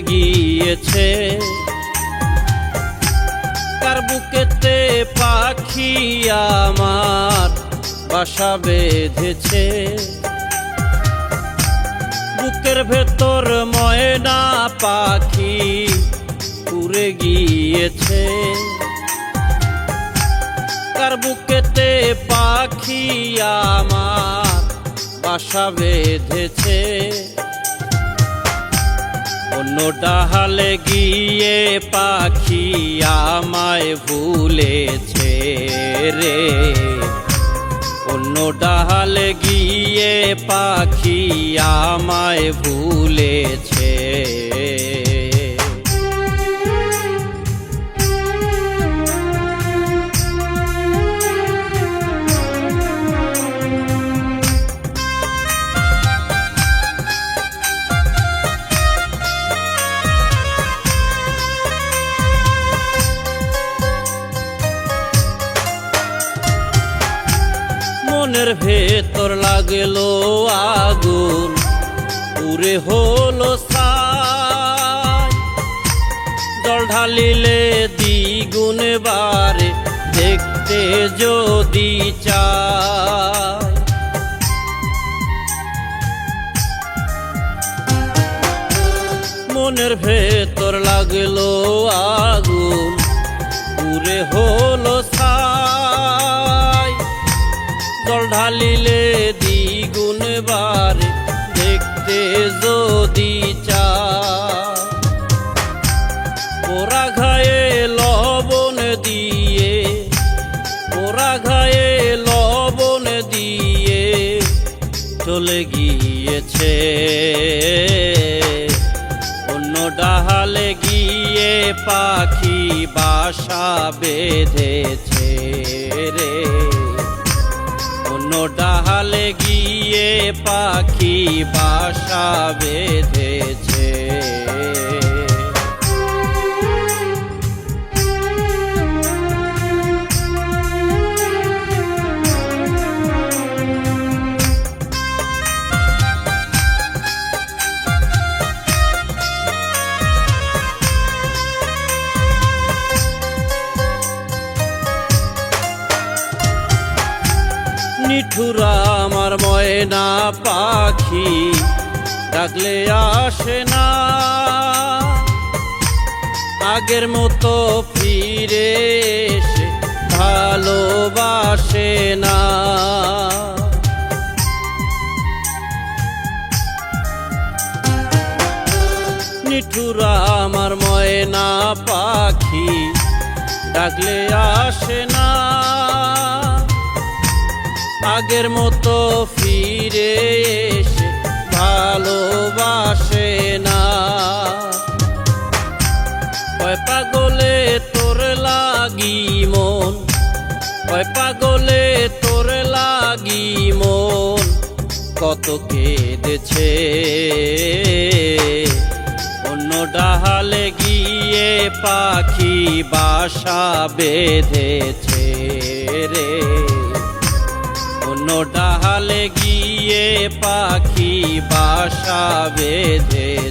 গিয়েছে। কার বুকেতে পাখি আমার বাসা বেঁধেছে, বুকের ভেতর ময়না পাখি উড়ে গিয়েছে। কার বুকেতে পাখি আমার বাসা বেঁধেছে, অন্য ডালে গিয়ে পাখি আমায় ভুলেছে রে। অন্য ডালে গিয়ে পাখি আমায় ভুলেছে। মনের ভেতর লাগলো আগুন, পুরে হলো ছাই। জল ঢালিলে দ্বিগুণ বারে দেখতে যদি চাই। মনের ভেতর লাগলো আগুন, পুরে হলো ছাই। জল ঢালিলে দ্বিগুণ বারে দেখতে যদি চাই। পোড়া ঘায়ে লবণ দিয়ে, পোড়া ঘায়ে লবণ দিয়ে চলে গিয়েছে। অন্য ডালে গিয়ে পাখি বাসা বেঁধেছে রে। অন্য ডালে গিয়ে পাখি বাসা বেঁধেছে। নিঠুর আমার ময়না পাখি ডাকলে আসে না, আগের মতো ফিরে এসে ভালোবাসে না। নিঠুর আমার ময়না পাখি ডাকলে আসে না, আগের মতো ফিরে এসে ভালোবাসে না। কয় পাগলে তোর লাগি মন, কয় পাগলে তোর লাগি মন কত কেঁদেছে। অন্য ডালে গিয়ে পাখি বাসা বেঁধেছে রে। অন্য ডালে গিয়ে পাখি বাসা বেঁধেছে।